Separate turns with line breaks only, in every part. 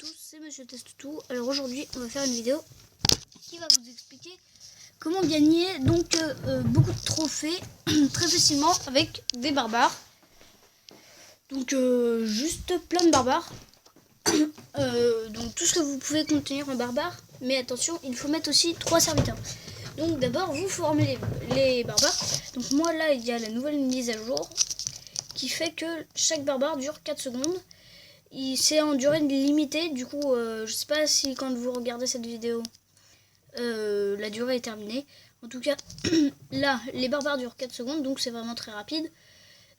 tous, c'est Monsieur Testoutou. Alors aujourd'hui, on va faire une vidéo qui va vous expliquer comment gagner donc beaucoup de trophées très facilement avec des barbares. Donc juste plein de barbares. Donc tout ce que vous pouvez contenir en barbare, mais attention, il faut mettre aussi 3 serviteurs. Donc d'abord, vous formez les barbares. Donc moi là, il y a la nouvelle mise à jour qui fait que chaque barbare dure 4 secondes. C'est en durée limitée, du coup je sais pas si quand vous regardez cette vidéo la durée est terminée. En tout cas là les barbares durent 4 secondes, donc c'est vraiment très rapide.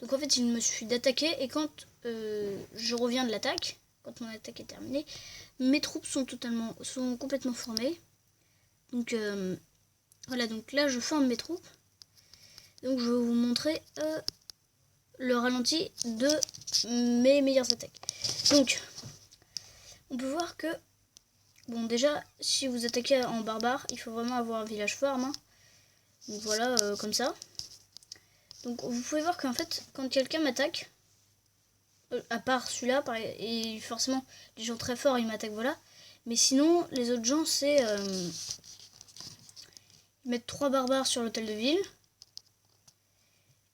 Donc en fait il me suffit d'attaquer et quand je reviens de l'attaque, quand mon attaque est terminée, mes troupes sont complètement formées. Donc voilà, donc là je forme mes troupes. Donc je vais vous montrer le ralenti de mes meilleures attaques. Donc on peut voir que bon, déjà si vous attaquez en barbare, il faut vraiment avoir un village fort, hein. Donc voilà, comme ça. Donc vous pouvez voir qu'en fait quand quelqu'un m'attaque, à part celui-là, et forcément les gens très forts ils m'attaquent, voilà, mais sinon les autres gens c'est ils mettent 3 barbares sur l'hôtel de ville.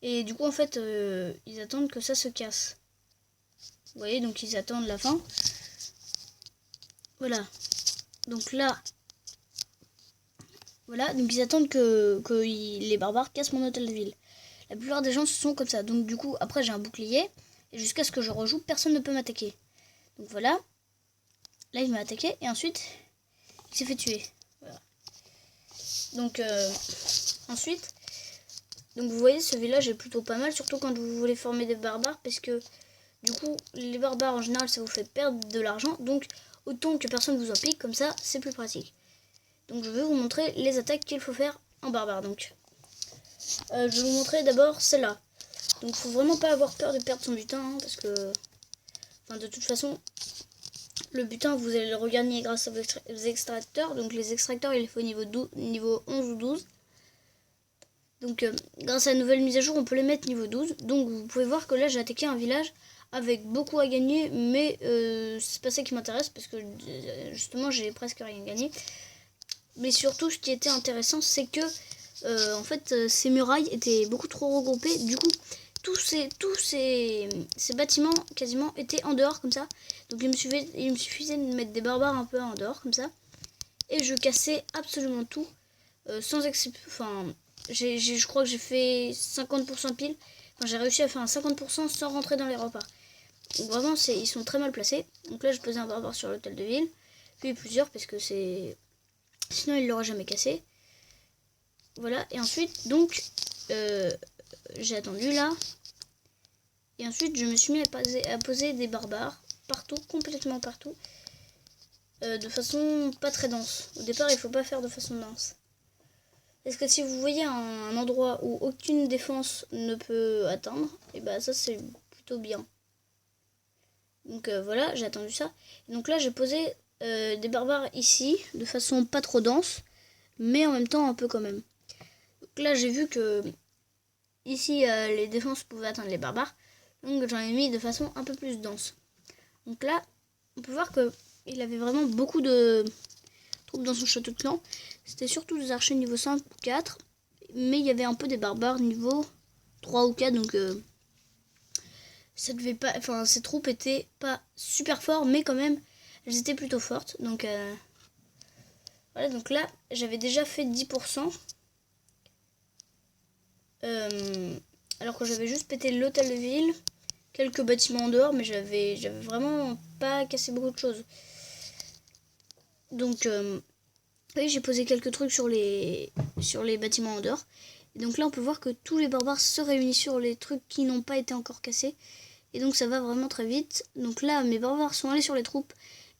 Et du coup, en fait, ils attendent que ça se casse. Vous voyez, donc ils attendent la fin. Voilà. Donc là, voilà, donc ils attendent que les barbares cassent mon hôtel de ville. La plupart des gens sont comme ça. Donc du coup, après j'ai un bouclier. Et jusqu'à ce que je rejoue, personne ne peut m'attaquer. Donc voilà. Là, il m'a attaqué. Et ensuite, il s'est fait tuer. Voilà. Donc ensuite... Donc vous voyez, ce village est plutôt pas mal, surtout quand vous voulez former des barbares, parce que du coup, les barbares en général, ça vous fait perdre de l'argent, donc autant que personne vous en pique, comme ça, c'est plus pratique. Donc je vais vous montrer les attaques qu'il faut faire en barbare. Donc, je vais vous montrer d'abord celle-là. Donc faut vraiment pas avoir peur de perdre son butin, hein, parce que, enfin de toute façon, le butin, vous allez le regagner grâce à vos extracteurs. Donc les extracteurs, il faut niveau 11 ou 12. Donc grâce à la nouvelle mise à jour, on peut les mettre niveau 12. Donc vous pouvez voir que là j'ai attaqué un village avec beaucoup à gagner, mais c'est pas ça qui m'intéresse parce que justement j'ai presque rien gagné. Mais surtout ce qui était intéressant, c'est que en fait ces murailles étaient beaucoup trop regroupées. Du coup tous ces bâtiments quasiment étaient en dehors comme ça. Donc il me suffisait de mettre des barbares un peu en dehors comme ça. Et je cassais absolument tout sans exception. Enfin, je crois que j'ai fait 50% pile. Enfin, j'ai réussi à faire un 50% sans rentrer dans les repas. Donc vraiment, ils sont très mal placés. Donc là, je posais un barbare sur l'hôtel de ville. Puis plusieurs, parce que c'est... Sinon, il l'aurait jamais cassé. Voilà, et ensuite, donc, j'ai attendu là. Et ensuite, je me suis mis à poser des barbares partout, complètement partout. De façon pas très dense. Au départ, il faut pas faire de façon dense. Parce que si vous voyez un endroit où aucune défense ne peut atteindre, et bah ça c'est plutôt bien. Donc voilà, j'ai attendu ça. Et donc là j'ai posé des barbares ici, de façon pas trop dense, mais en même temps un peu quand même. Donc là j'ai vu que ici les défenses pouvaient atteindre les barbares, donc j'en ai mis de façon un peu plus dense. Donc là, on peut voir que il avait vraiment beaucoup de troupes dans son château de clan. C'était surtout des archers niveau 5 ou 4. Mais il y avait un peu des barbares niveau 3 ou 4. Donc ça devait pas. Enfin, ces troupes étaient pas super fortes, mais quand même, elles étaient plutôt fortes. Donc voilà, donc là, j'avais déjà fait 10%. Alors que j'avais juste pété l'hôtel de ville, quelques bâtiments en dehors, mais j'avais vraiment pas cassé beaucoup de choses. Donc oui, j'ai posé quelques trucs sur les bâtiments en dehors. Et donc là, on peut voir que tous les barbares se réunissent sur les trucs qui n'ont pas été encore cassés. Et donc ça va vraiment très vite. Donc là, mes barbares sont allés sur les troupes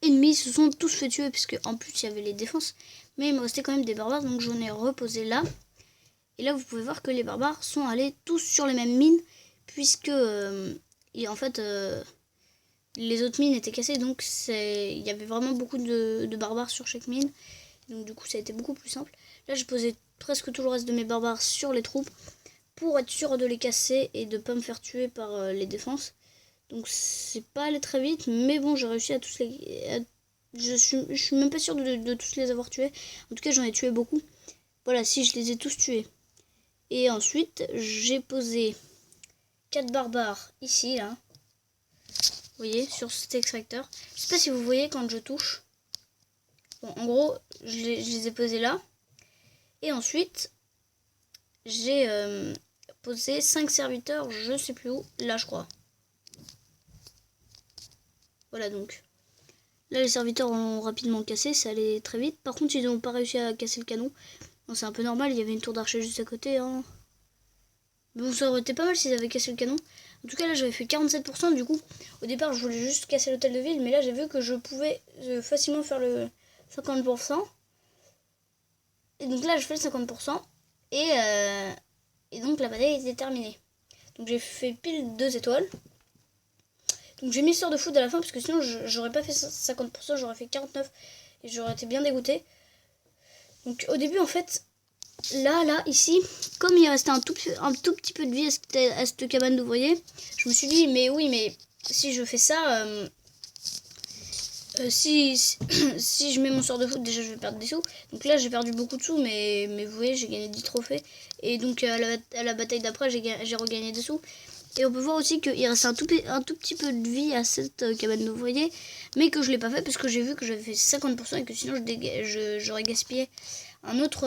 ennemies, ils se sont tous fait tuer, puisque en plus il y avait les défenses. Mais il me restait quand même des barbares, donc j'en ai reposé là. Et là, vous pouvez voir que les barbares sont allés tous sur les mêmes mines, puisque en fait... les autres mines étaient cassées, donc il y avait vraiment beaucoup de barbares sur chaque mine. Donc du coup ça a été beaucoup plus simple. Là j'ai posé presque tout le reste de mes barbares sur les troupes pour être sûr de les casser et de pas me faire tuer par les défenses. Donc c'est pas allé très vite, mais bon, j'ai réussi à Je suis même pas sûr de tous les avoir tués. En tout cas, j'en ai tué beaucoup. Voilà, si, je les ai tous tués. Et ensuite, j'ai posé 4 barbares ici, là. Vous voyez, sur cet extracteur. Je sais pas si vous voyez quand je touche. Bon, en gros, je les ai posés là. Et ensuite, j'ai posé 5 serviteurs, je sais plus où, là je crois. Voilà donc. Là les serviteurs ont rapidement cassé, ça allait très vite. Par contre ils n'ont pas réussi à casser le canon. Bon, c'est un peu normal, il y avait une tour d'archer juste à côté. Hein. Bon, ça aurait été pas mal s'ils avaient cassé le canon. En tout cas là j'avais fait 47%, du coup au départ je voulais juste casser l'hôtel de ville. Mais là j'ai vu que je pouvais facilement faire le 50%. Et donc là je fais le 50%. Et donc la bataille était terminée. Donc j'ai fait pile 2 étoiles. Donc j'ai mis sort de foot à la fin parce que sinon j'aurais pas fait 50%, j'aurais fait 49% et j'aurais été bien dégoûté. Donc au début en fait, là, ici, comme il restait un tout petit peu de vie à cette cabane d'ouvriers, je me suis dit mais oui mais si je fais ça, si je mets mon sort de foot, déjà je vais perdre des sous. Donc là j'ai perdu beaucoup de sous mais vous voyez j'ai gagné 10 trophées. Et donc à la bataille d'après j'ai regagné des sous. Et on peut voir aussi qu'il reste un tout petit peu de vie à cette cabane d'ouvriers, mais que je l'ai pas fait parce que j'ai vu que j'avais fait 50% et que sinon j'aurais gaspillé un autre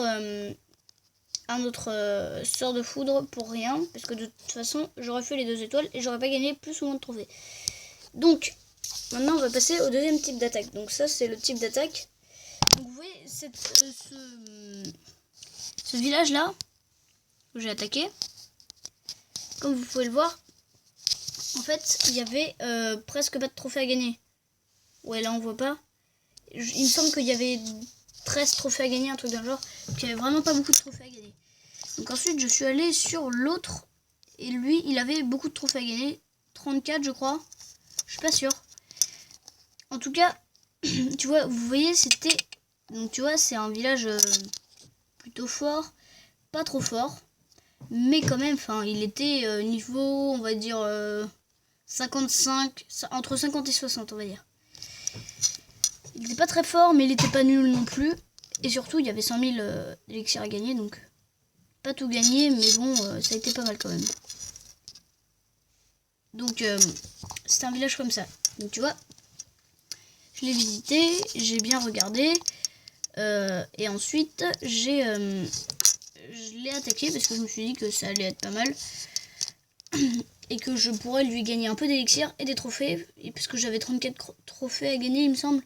sort de foudre pour rien, parce que de toute façon j'aurais fait les 2 étoiles et j'aurais pas gagné plus ou moins de trophées. Donc maintenant on va passer au deuxième type d'attaque. Donc ça c'est le type d'attaque. Donc vous voyez ce village là que j'ai attaqué. Comme vous pouvez le voir, en fait, il y avait presque pas de trophées à gagner. Ouais, là on voit pas. Il me semble qu'il y avait 13 trophées à gagner, un truc d'un genre. Donc il y avait vraiment pas beaucoup de trophées à gagner. Donc ensuite, je suis allé sur l'autre. Et lui, il avait beaucoup de trophées à gagner. 34, je crois. Je suis pas sûr. En tout cas, tu vois, vous voyez, c'était... Donc tu vois, c'est un village plutôt fort. Pas trop fort. Mais quand même, enfin, il était niveau, on va dire, 55, entre 50 et 60, on va dire. Il n'était pas très fort, mais il n'était pas nul non plus. Et surtout, il y avait 100 000 élixirs à gagner, donc pas tout gagné, mais bon, ça a été pas mal quand même. Donc, c'est un village comme ça. Donc, tu vois, je l'ai visité, j'ai bien regardé. Et ensuite, je l'ai attaqué parce que je me suis dit que ça allait être pas mal. Et que je pourrais lui gagner un peu d'élixir et des trophées. Et parce que j'avais 34 trophées à gagner, il me semble.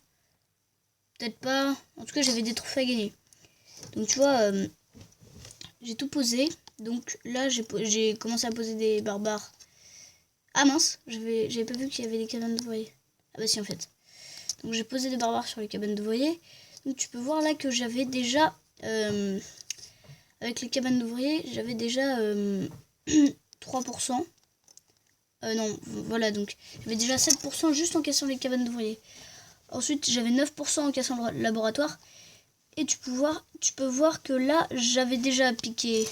Peut-être pas. En tout cas, j'avais des trophées à gagner. Donc, tu vois, j'ai tout posé. Donc là, j'ai commencé à poser des barbares. Ah mince, j'avais pas vu qu'il y avait des cabanes d'ouvriers. Ah bah si, en fait. Donc j'ai posé des barbares sur les cabanes d'ouvriers. Donc tu peux voir là que j'avais déjà... avec les cabanes d'ouvriers, j'avais déjà 3%. Non, voilà, donc j'avais déjà 7% juste en cassant les cabanes d'ouvriers. Ensuite, j'avais 9% en cassant le laboratoire. Et tu peux voir que là, j'avais déjà piqué...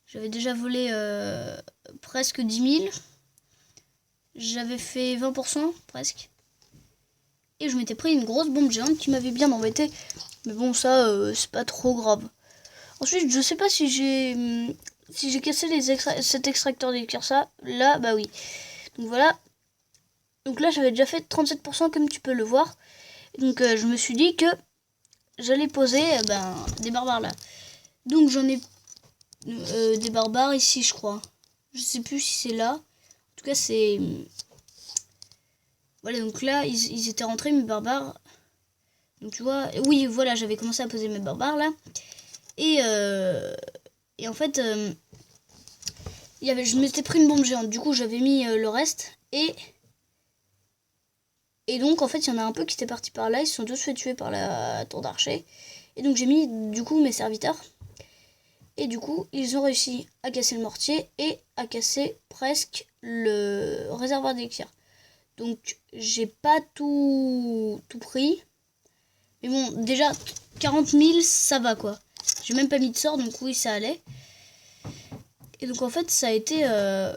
J'avais déjà volé presque 10 000. J'avais fait 20% presque. Et je m'étais pris une grosse bombe géante qui m'avait bien embêté. Mais bon, ça, c'est pas trop grave. Ensuite, je sais pas si j'ai cassé cet extracteur d'élixir, ça. Là, bah oui. Donc voilà. Donc là, j'avais déjà fait 37% comme tu peux le voir. Donc je me suis dit que j'allais poser des barbares là. Donc j'en ai des barbares ici, je crois. Je sais plus si c'est là. En tout cas, c'est... Voilà, donc là, ils étaient rentrés, mes barbares. Donc tu vois... Oui, voilà, j'avais commencé à poser mes barbares là. Et en fait, je m'étais pris une bombe géante. Du coup, j'avais mis le reste. Et donc, en fait, il y en a un peu qui étaient partis par là. Ils se sont tous fait tuer par la tour d'archer. Et donc, j'ai mis, du coup, mes serviteurs. Et du coup, ils ont réussi à casser le mortier et à casser presque le réservoir d'élixir. Donc, j'ai pas tout pris. Mais bon, déjà, 40 000, ça va, quoi. J'ai même pas mis de sort, donc oui, ça allait. Et donc, en fait, ça a été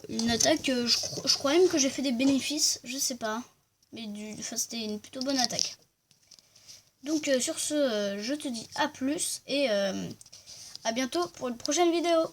une attaque... je crois même que j'ai fait des bénéfices, je sais pas. Mais c'était une plutôt bonne attaque. Donc sur ce, je te dis à plus et à bientôt pour une prochaine vidéo.